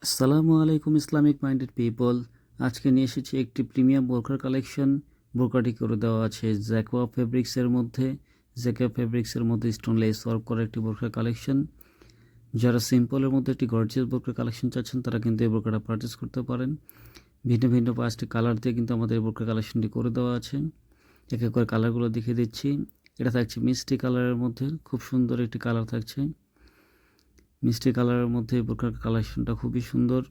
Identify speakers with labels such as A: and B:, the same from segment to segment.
A: আসসালামু আলাইকুম Islamic minded people. আজকে নিয়ে এসেছি একটি প্রিমিয়াম বোরকার কালেকশন। বোরকাটি করে দেওয়া আছে জ্যাকোয়া ফেব্রিক্সের মধ্যে স্টোন লেস ওয়ার্ক করা একটি বোরকার কালেকশন। যারা সিম্পলের মধ্যে একটি গর্জিয়াস বোরকার কালেকশন চাচ্ছেন তারা কিন্তু এই বোরকাটা পারচেস করতে পারেন। ভিন্ন ভিন্ন 5টি কালার দিয়ে কিন্তু আমাদের এই বোরকার কালেকশনটি করে দেওয়া আছে। এক এক করে কালারগুলো দেখিয়ে দিচ্ছি। এটা থাকছে মিষ্টি কালারের মধ্যে, খুব সুন্দর একটি কালার থাকছে। মিষ্টি কালারের মধ্যে বোরকার কালেকশনটা খুবই সুন্দর।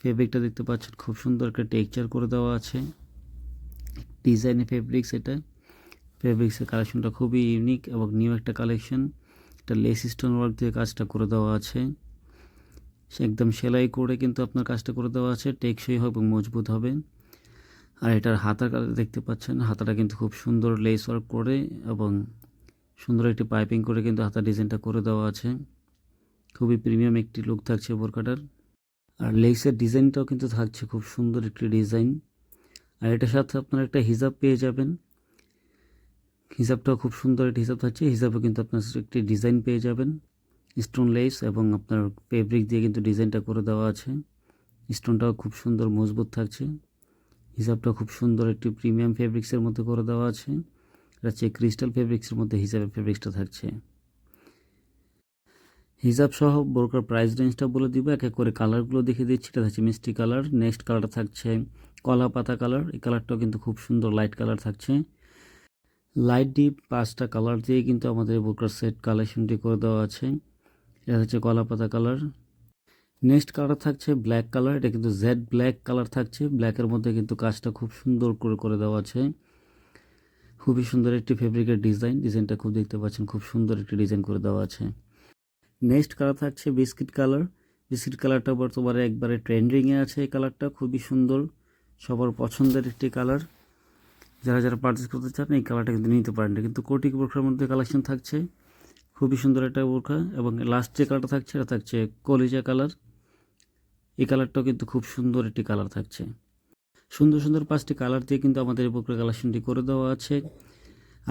A: ফেব্রিকটা দেখতে পাচ্ছেন, খুব সুন্দর একটা টেক্সচার করে দেওয়া আছে। ডিজাইনের ফেব্রিক্স এটা। ফেব্রিক্সের কালেকশনটা খুবই ইউনিক এবং নিউ একটা কালেকশন। এটা লেস স্টোন ওয়ার্ক দিয়ে কাজটা করে দেওয়া আছে। একদম সেলাই করে কিন্তু আপনার কাজটা করে দেওয়া আছে। টেকসই হবে এবং মজবুত হবে। আর এটার হাতার কালার দেখতে পাচ্ছেন, হাতাটা কিন্তু খুব সুন্দর লেস ওয়ার্ক করে এবং সুন্দর একটি পাইপিং করে কিন্তু হাতার ডিজাইনটা করে দেওয়া আছে। খুবই প্রিমিয়াম একটি লুক থাকছে বোরকাটার। আর লেসের ডিজাইনটাও কিন্তু থাকছে খুব সুন্দর একটি ডিজাইন। আর এটার সাথে আপনারা একটা হিজাব পেয়ে যাবেন। হিজাবটাও খুব সুন্দর একটি হিজাব থাকছে। হিজাবে কিন্তু আপনার একটি ডিজাইন পেয়ে যাবেন স্টোন লেস এবং আপনার ফেব্রিক দিয়ে কিন্তু ডিজাইনটা করে দেওয়া আছে। স্টোনটাও খুব সুন্দর মজবুত থাকছে। হিজাবটা খুব সুন্দর একটি প্রিমিয়াম ফেব্রিক্সের মধ্যে করে দেওয়া আছে। এটা হচ্ছে ক্রিস্টাল ফেব্রিক্সের মধ্যে হিজাবের ফেব্রিক্সটা থাকছে। হিজাব সহ বোরকার প্রাইস রেঞ্জটা বলে দিব, এক এক করে কালারগুলো দেখিয়ে দিচ্ছি। এটা থাকছে মিষ্টি কালার। নেক্সট কালারটা থাকছে কলা পাতা কালার। এই কালারটাও কিন্তু খুব সুন্দর লাইট কালার থাকছে। লাইট ডিপ 5টা কালার দিয়ে কিন্তু আমাদের বোরকার সেট কালেকশনটি করে দেওয়া আছে। এটা হচ্ছে কলা পাতা কালার। নেক্সট কালার থাকছে ব্ল্যাক কালার। এটা কিন্তু জেড ব্ল্যাক কালার থাকছে। ব্ল্যাকের মধ্যে কিন্তু কাজটা খুব সুন্দর করে দেওয়া আছে। খুবই সুন্দর একটি ফেব্রিকের ডিজাইনটা খুব দেখতে পাচ্ছেন, খুব সুন্দর একটি ডিজাইন করে দেওয়া আছে। নেক্সট কালার থাকছে বিস্কিট কালার। বিস্কিট কালারটা বর্তমানে একবারে ট্রেন্ডিংয়ে আছে। এই কালারটা খুবই সুন্দর, সবার পছন্দের একটি কালার। যারা পারচেস করতে চান এই কালারটা কিন্তু নিতে পারেন। কিন্তু কোটি বোরখার মধ্যে কালেকশন থাকছে, খুবই সুন্দর একটা বোরখা। এবং লাস্ট যে কালারটা থাকছে এটা থাকছে কলিজা কালার। এই কালারটাও কিন্তু খুব সুন্দর একটি কালার থাকছে। সুন্দর সুন্দর 5টি কালার দিয়ে কিন্তু আমাদের এই বোরকার কালেকশনটি করে দেওয়া আছে।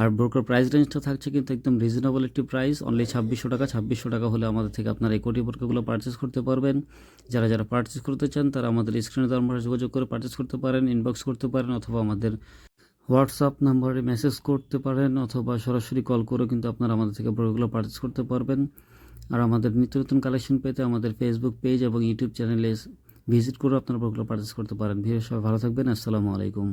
A: আর ব্রোকার প্রাইস রেঞ্জটা থাকছে কিন্তু একদম রিজনেবল একটি প্রাইস, অনলি 2600 টাকা। 2600 টাকা হলে আমাদের থেকে আপনারা এই কোটি বোরকাগুলো পারচেস করতে পারবেন। যারা পারচেস করতে চান তারা আমাদের স্ক্রিনে দেওয়া নাম্বারে যোগাযোগ করে পারচেস করতে পারেন, ইনবক্স করতে পারেন, অথবা আমাদের হোয়াটসঅ্যাপ নাম্বারে মেসেজ করতে পারেন, অথবা সরাসরি কল করেও কিন্তু আপনারা আমাদের থেকে বোরকাগুলো পারচেস করতে পারবেন। আর আমাদের নিত্য নতুন কালেকশন পেতে আমাদের ফেসবুক পেজ এবং ইউটিউব চ্যানেলে ভিজিট করে আপনারা বোরকাগুলো পারচেস করতে পারেন। সবাই ভালো থাকবেন। আসসালামু আলাইকুম।